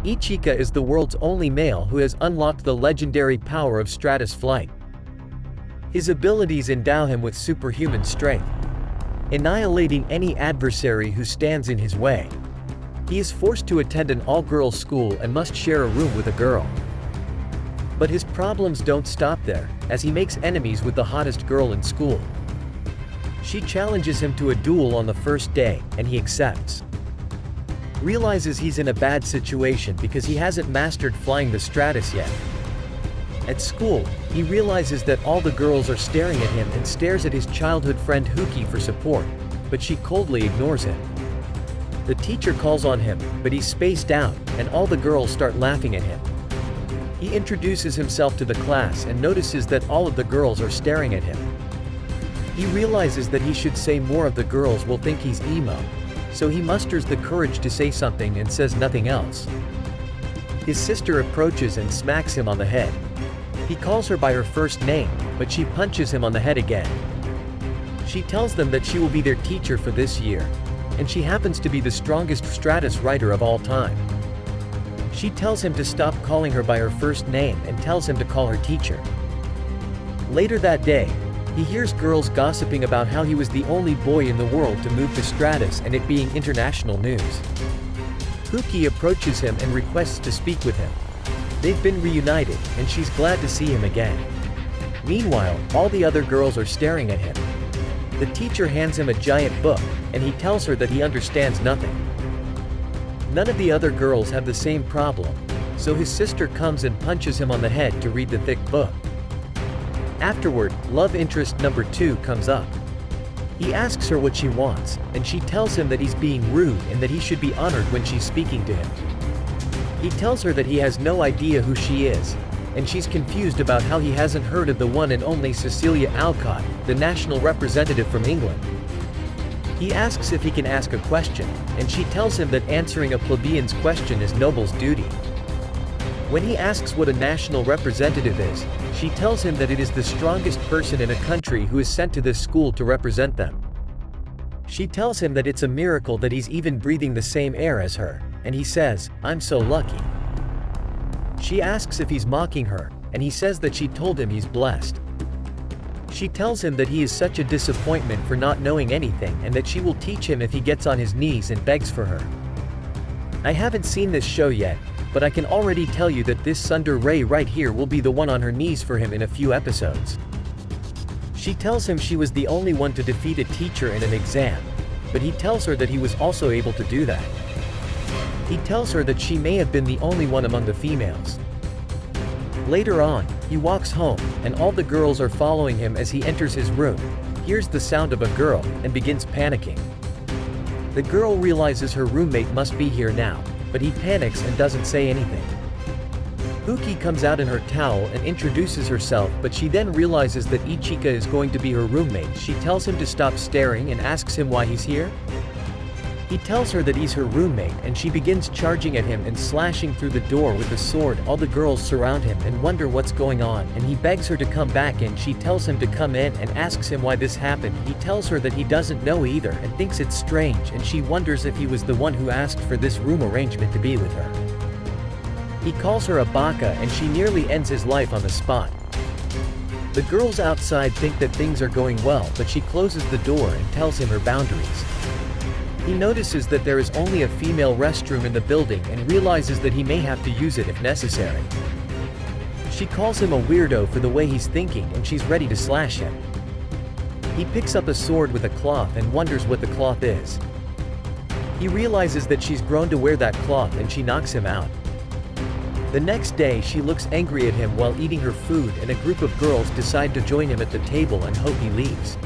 Ichika is the world's only male who has unlocked the legendary power of Stratos flight. His abilities endow him with superhuman strength, annihilating any adversary who stands in his way. He is forced to attend an all-girls school and must share a room with a girl. But his problems don't stop there, as he makes enemies with the hottest girl in school. She challenges him to a duel on the first day, and he accepts. Realizes he's in a bad situation because he hasn't mastered flying the Stratos yet. At school, he realizes that all the girls are staring at him and stares at his childhood friend Huki for support, but she coldly ignores him. The teacher calls on him, but he's spaced out, and all the girls start laughing at him. He introduces himself to the class and notices that all of the girls are staring at him. He realizes that he should say more of the girls will think he's emo, so he musters the courage to say something and says nothing else. His sister approaches and smacks him on the head. He calls her by her first name, but she punches him on the head again. She tells them that she will be their teacher for this year, and she happens to be the strongest Stratos writer of all time. She tells him to stop calling her by her first name and tells him to call her teacher. Later that day, he hears girls gossiping about how he was the only boy in the world to move to Stratos and it being international news. Huki approaches him and requests to speak with him. They've been reunited, and she's glad to see him again. Meanwhile, all the other girls are staring at him. The teacher hands him a giant book, and he tells her that he understands nothing. None of the other girls have the same problem, so his sister comes and punches him on the head to read the thick book. Afterward, love interest number 2 comes up. He asks her what she wants, and she tells him that he's being rude and that he should be honored when she's speaking to him. He tells her that he has no idea who she is, and she's confused about how he hasn't heard of the one and only Cecilia Alcott, the national representative from England. He asks if he can ask a question, and she tells him that answering a plebeian's question is noble's duty. When he asks what a national representative is, she tells him that it is the strongest person in a country who is sent to this school to represent them. She tells him that it's a miracle that he's even breathing the same air as her, and he says, "I'm so lucky." She asks if he's mocking her, and he says that she told him he's blessed. She tells him that he is such a disappointment for not knowing anything and that she will teach him if he gets on his knees and begs for her. I haven't seen this show yet, but I can already tell you that this Sunder Ray right here will be the one on her knees for him in a few episodes. She tells him she was the only one to defeat a teacher in an exam, but he tells her that he was also able to do that. He tells her that she may have been the only one among the females. Later on, he walks home, and all the girls are following him as he enters his room, hears the sound of a girl, and begins panicking. The girl realizes her roommate must be here now, but he panics and doesn't say anything. Huki comes out in her towel and introduces herself, but she then realizes that Ichika is going to be her roommate. She tells him to stop staring and asks him why he's here. He tells her that he's her roommate, and she begins charging at him and slashing through the door with the sword. All the girls surround him and wonder what's going on, and he begs her to come back in. She tells him to come in and asks him why this happened. He tells her that he doesn't know either and thinks it's strange, and she wonders if he was the one who asked for this room arrangement to be with her. He calls her a baka, and she nearly ends his life on the spot. The girls outside think that things are going well, but she closes the door and tells him her boundaries. He notices that there is only a female restroom in the building and realizes that he may have to use it if necessary. She calls him a weirdo for the way he's thinking, and she's ready to slash him. He picks up a sword with a cloth and wonders what the cloth is. He realizes that she's grown to wear that cloth, and she knocks him out. The next day, she looks angry at him while eating her food, and a group of girls decide to join him at the table and hope he leaves.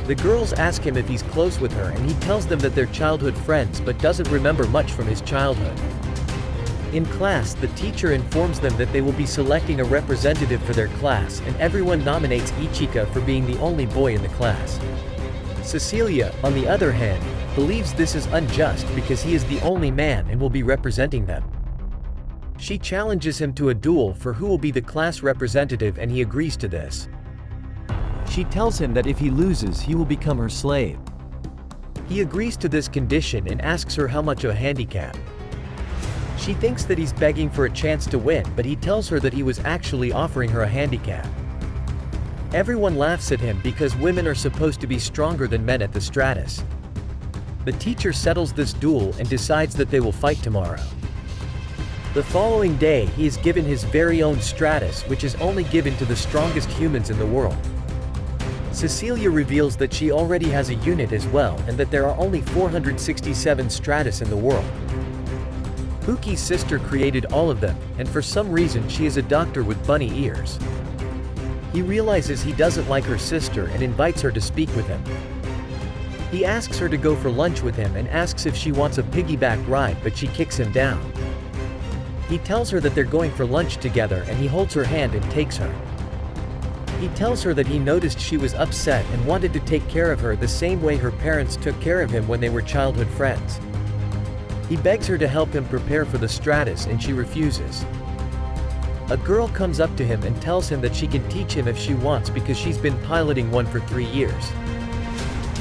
The girls ask him if he's close with her, and he tells them that they're childhood friends but doesn't remember much from his childhood. In class, the teacher informs them that they will be selecting a representative for their class, and everyone nominates Ichika for being the only boy in the class. Cecilia, on the other hand, believes this is unjust because he is the only man and will be representing them. She challenges him to a duel for who will be the class representative, and he agrees to this. She tells him that if he loses, he will become her slave. He agrees to this condition and asks her how much a handicap. She thinks that he's begging for a chance to win, but he tells her that he was actually offering her a handicap. Everyone laughs at him because women are supposed to be stronger than men at the Stratos. The teacher settles this duel and decides that they will fight tomorrow. The following day he is given his very own Stratos, which is only given to the strongest humans in the world. Cecilia reveals that she already has a unit as well and that there are only 467 Stratos in the world. Huki's sister created all of them, and for some reason she is a doctor with bunny ears. He realizes he doesn't like her sister and invites her to speak with him. He asks her to go for lunch with him and asks if she wants a piggyback ride, but she kicks him down. He tells her that they're going for lunch together and he holds her hand and takes her. He tells her that he noticed she was upset and wanted to take care of her the same way her parents took care of him when they were childhood friends. He begs her to help him prepare for the Stratos and she refuses. A girl comes up to him and tells him that she can teach him if she wants because she's been piloting one for 3 years.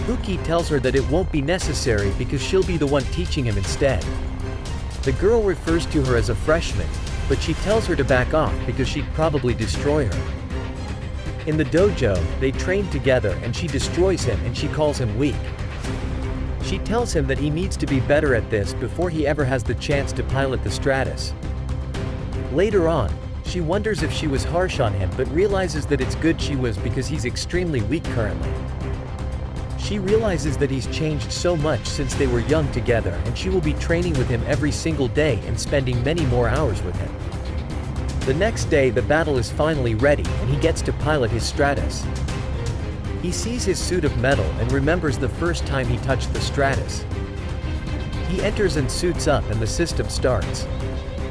Huki tells her that it won't be necessary because she'll be the one teaching him instead. The girl refers to her as a freshman, but she tells her to back off because she'd probably destroy her. In the dojo, they train together and she destroys him and she calls him weak. She tells him that he needs to be better at this before he ever has the chance to pilot the Stratos. Later on, she wonders if she was harsh on him but realizes that it's good she was because he's extremely weak currently. She realizes that he's changed so much since they were young together and she will be training with him every single day and spending many more hours with him. The next day the battle is finally ready and he gets to pilot his Stratos. He sees his suit of metal and remembers the first time he touched the Stratos. He enters and suits up and the system starts.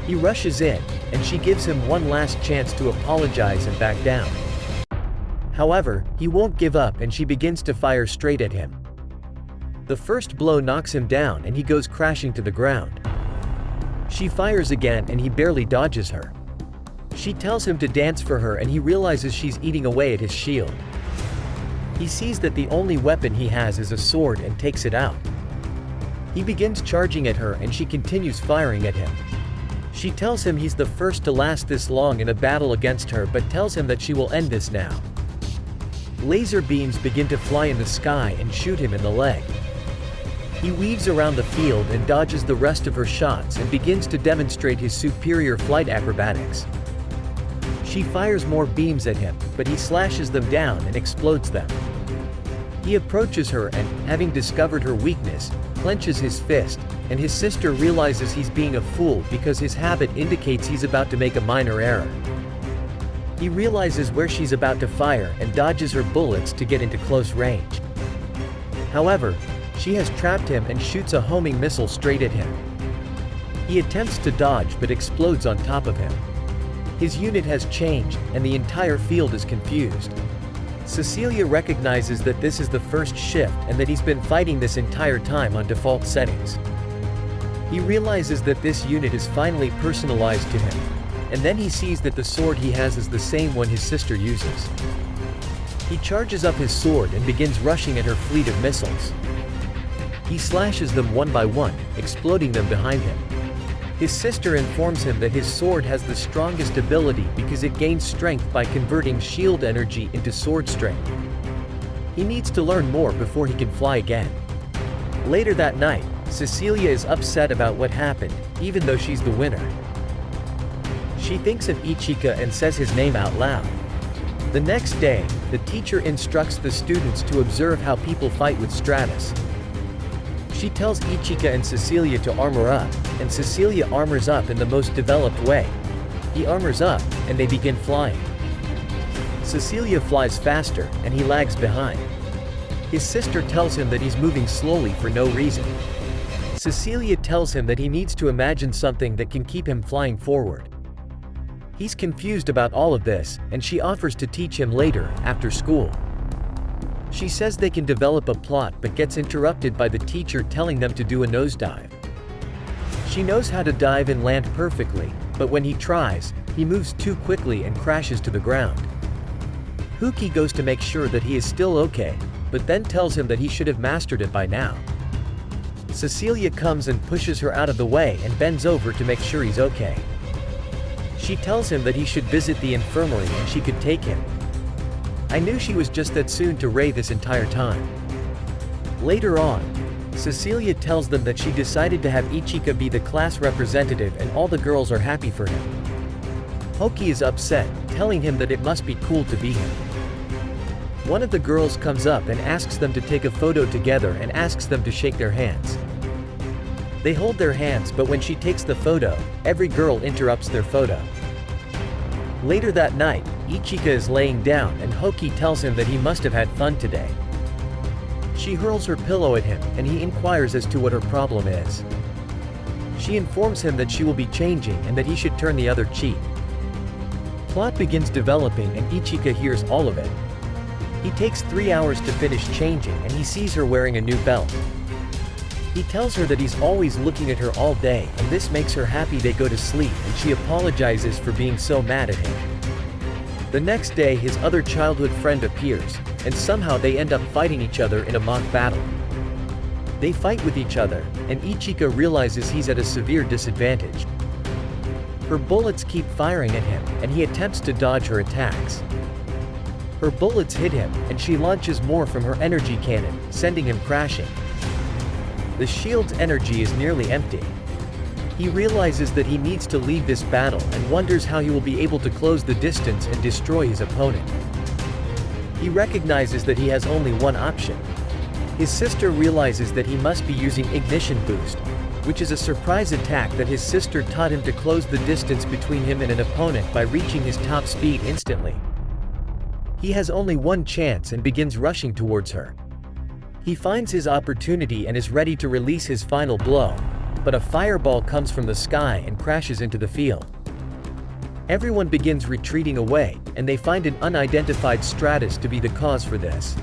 He rushes in, and she gives him one last chance to apologize and back down. However, he won't give up and she begins to fire straight at him. The first blow knocks him down and he goes crashing to the ground. She fires again and he barely dodges her. She tells him to dance for her and he realizes she's eating away at his shield. He sees that the only weapon he has is a sword and takes it out. He begins charging at her and she continues firing at him. She tells him he's the first to last this long in a battle against her but tells him that she will end this now. Laser beams begin to fly in the sky and shoot him in the leg. He weaves around the field and dodges the rest of her shots and begins to demonstrate his superior flight acrobatics. She fires more beams at him, but he slashes them down and explodes them. He approaches her and, having discovered her weakness, clenches his fist, and his sister realizes he's being a fool because his habit indicates he's about to make a minor error. He realizes where she's about to fire and dodges her bullets to get into close range. However, she has trapped him and shoots a homing missile straight at him. He attempts to dodge but explodes on top of him. His unit has changed, and the entire field is confused. Cecilia recognizes that this is the first shift and that he's been fighting this entire time on default settings. He realizes that this unit is finally personalized to him, and then he sees that the sword he has is the same one his sister uses. He charges up his sword and begins rushing at her fleet of missiles. He slashes them one by one, exploding them behind him. His sister informs him that his sword has the strongest ability because it gains strength by converting shield energy into sword strength. He needs to learn more before he can fly again. Later that night, Cecilia is upset about what happened, even though she's the winner. She thinks of Ichika and says his name out loud. The next day, the teacher instructs the students to observe how people fight with Stratos. She tells Ichika and Cecilia to armor up, and Cecilia armors up in the most developed way. He armors up, and they begin flying. Cecilia flies faster, and he lags behind. His sister tells him that he's moving slowly for no reason. Cecilia tells him that he needs to imagine something that can keep him flying forward. He's confused about all of this, and she offers to teach him later, after school. She says they can develop a plot but gets interrupted by the teacher telling them to do a nosedive. She knows how to dive and land perfectly, but when he tries, he moves too quickly and crashes to the ground. Huki goes to make sure that he is still okay, but then tells him that he should have mastered it by now. Cecilia comes and pushes her out of the way and bends over to make sure he's okay. She tells him that he should visit the infirmary and she could take him. I knew she was just that soon to Ray this entire time. Later on, Cecilia tells them that she decided to have Ichika be the class representative and all the girls are happy for him. Hoki is upset, telling him that it must be cool to be him. One of the girls comes up and asks them to take a photo together and asks them to shake their hands. They hold their hands, but when she takes the photo, every girl interrupts their photo. Later that night, Ichika is laying down and Hoki tells him that he must have had fun today. She hurls her pillow at him and he inquires as to what her problem is. She informs him that she will be changing and that he should turn the other cheek. Plot begins developing and Ichika hears all of it. He takes 3 hours to finish changing and he sees her wearing a new belt. He tells her that he's always looking at her all day and this makes her happy. They go to sleep and she apologizes for being so mad at him. The next day his other childhood friend appears, and somehow they end up fighting each other in a mock battle. They fight with each other, and Ichika realizes he's at a severe disadvantage. Her bullets keep firing at him, and he attempts to dodge her attacks. Her bullets hit him, and she launches more from her energy cannon, sending him crashing. The shield's energy is nearly empty. He realizes that he needs to leave this battle and wonders how he will be able to close the distance and destroy his opponent. He recognizes that he has only one option. His sister realizes that he must be using Ignition Boost, which is a surprise attack that his sister taught him to close the distance between him and an opponent by reaching his top speed instantly. He has only one chance and begins rushing towards her. He finds his opportunity and is ready to release his final blow, but a fireball comes from the sky and crashes into the field. Everyone begins retreating away, and they find an unidentified Stratus to be the cause for this.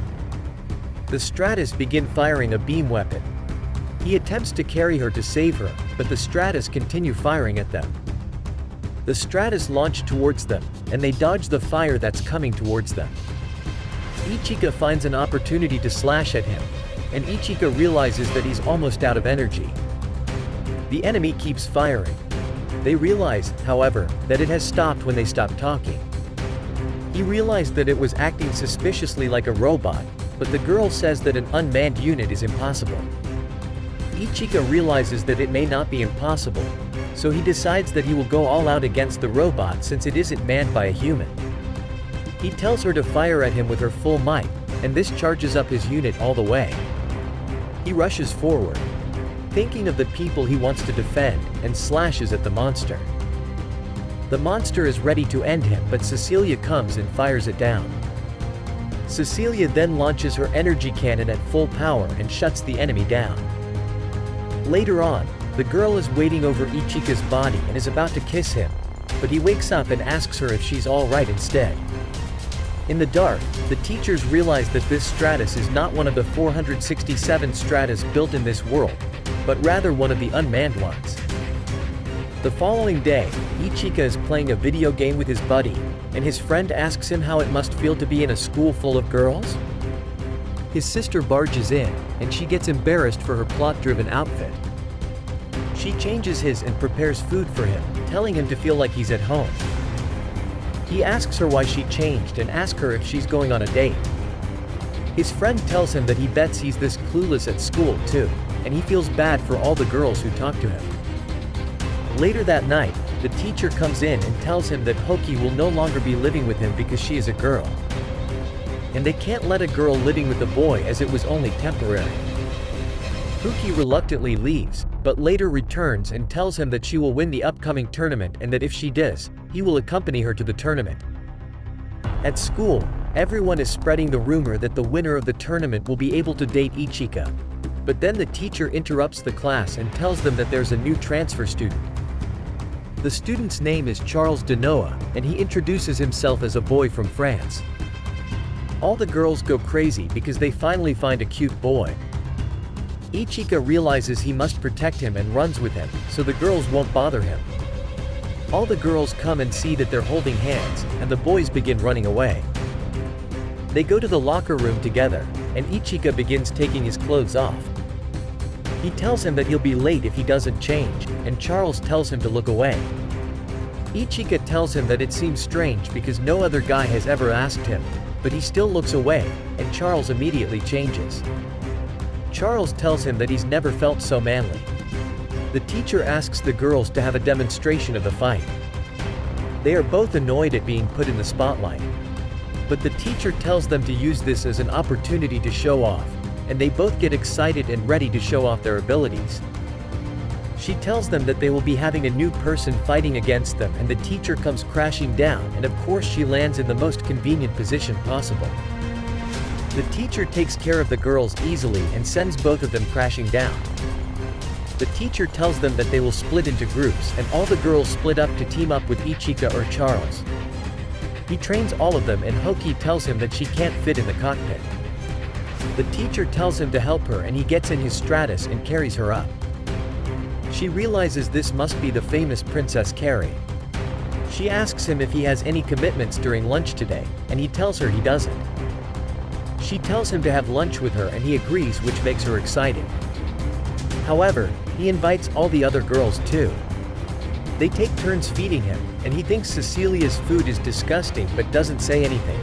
The Stratus begin firing a beam weapon. He attempts to carry her to save her, but the Stratus continue firing at them. The Stratus launch towards them, and they dodge the fire that's coming towards them. Ichika finds an opportunity to slash at him, and Ichika realizes that he's almost out of energy. The enemy keeps firing. They realize, however, that it has stopped when they stop talking. He realized that it was acting suspiciously like a robot, but the girl says that an unmanned unit is impossible. Ichika realizes that it may not be impossible, so he decides that he will go all out against the robot since it isn't manned by a human. He tells her to fire at him with her full might, and this charges up his unit all the way. He rushes forward, thinking of the people he wants to defend, and slashes at the monster. The monster is ready to end him, but Cecilia comes and fires it down. Cecilia then launches her energy cannon at full power and shuts the enemy down. Later on, the girl is waiting over Ichika's body and is about to kiss him, but he wakes up and asks her if she's alright instead. In the dark, the teachers realize that this Stratus is not one of the 467 Stratus built in this world, but rather one of the unmanned ones. The following day, Ichika is playing a video game with his buddy, and his friend asks him how it must feel to be in a school full of girls. His sister barges in, and she gets embarrassed for her plot-driven outfit. She changes his and prepares food for him, telling him to feel like he's at home. He asks her why she changed and asks her if she's going on a date. His friend tells him that he bets he's this clueless at school too, and he feels bad for all the girls who talk to him. Later that night, the teacher comes in and tells him that Hoki will no longer be living with him because she is a girl. And they can't let a girl living with a boy as it was only temporary. Hoki reluctantly leaves, but later returns and tells him that she will win the upcoming tournament and that if she does, he will accompany her to the tournament. At school, everyone is spreading the rumor that the winner of the tournament will be able to date Ichika. But then the teacher interrupts the class and tells them that there's a new transfer student. The student's name is Charles Denoa, and he introduces himself as a boy from France. All the girls go crazy because they finally find a cute boy. Ichika realizes he must protect him and runs with him, so the girls won't bother him. All the girls come and see that they're holding hands, and the boys begin running away. They go to the locker room together, and Ichika begins taking his clothes off. He tells him that he'll be late if he doesn't change, and Charles tells him to look away. Ichika tells him that it seems strange because no other guy has ever asked him, but he still looks away, and Charles immediately changes. Charles tells him that he's never felt so manly. The teacher asks the girls to have a demonstration of the fight. They are both annoyed at being put in the spotlight. But the teacher tells them to use this as an opportunity to show off, and they both get excited and ready to show off their abilities. She tells them that they will be having a new person fighting against them, and the teacher comes crashing down, and of course she lands in the most convenient position possible. The teacher takes care of the girls easily and sends both of them crashing down. The teacher tells them that they will split into groups, and all the girls split up to team up with Ichika or Charles. He trains all of them, and Hoki tells him that she can't fit in the cockpit. The teacher tells him to help her, and he gets in his Stratus and carries her up. She realizes this must be the famous Princess Carrie. She asks him if he has any commitments during lunch today, and he tells her he doesn't. She tells him to have lunch with her, and he agrees, which makes her excited. However, he invites all the other girls too. They take turns feeding him, and he thinks Cecilia's food is disgusting but doesn't say anything.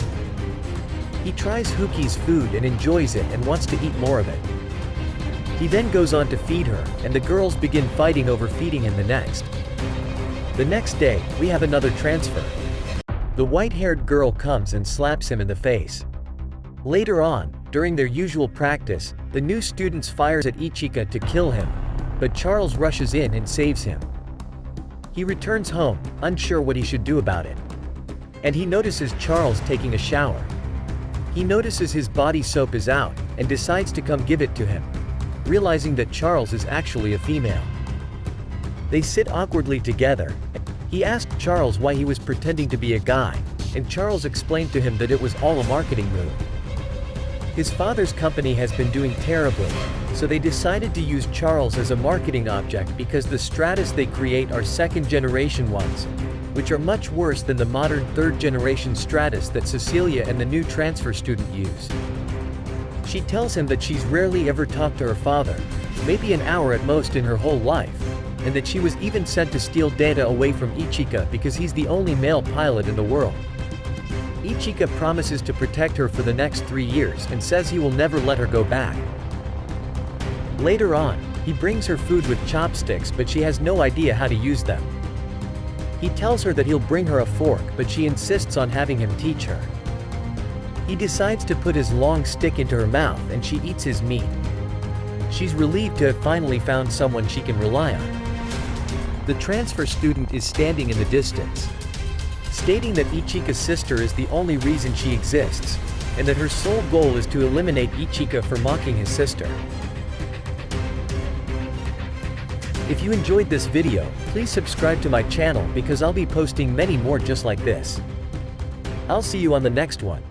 He tries Huki's food and enjoys it and wants to eat more of it. He then goes on to feed her, and the girls begin fighting over feeding him the next. The next day, we have another transfer. The white-haired girl comes and slaps him in the face. Later on, during their usual practice, the new student fires at Ichika to kill him, but Charles rushes in and saves him. He returns home, unsure what he should do about it. And he notices Charles taking a shower. He notices his body soap is out, and decides to come give it to him, realizing that Charles is actually a female. They sit awkwardly together. He asked Charles why he was pretending to be a guy, and Charles explained to him that it was all a marketing move. His father's company has been doing terribly, so they decided to use Charles as a marketing object because the Stratus they create are second-generation ones, which are much worse than the modern third-generation Stratus that Cecilia and the new transfer student use. She tells him that she's rarely ever talked to her father, maybe an hour at most in her whole life, and that she was even sent to steal data away from Ichika because he's the only male pilot in the world. Ichika promises to protect her for the next 3 years and says he will never let her go back. Later on, he brings her food with chopsticks, but she has no idea how to use them. He tells her that he'll bring her a fork, but she insists on having him teach her. He decides to put his long stick into her mouth, and she eats his meat. She's relieved to have finally found someone she can rely on. The transfer student is standing in the distance, stating that Ichika's sister is the only reason she exists, and that her sole goal is to eliminate Ichika for mocking his sister. If you enjoyed this video, please subscribe to my channel because I'll be posting many more just like this. I'll see you on the next one.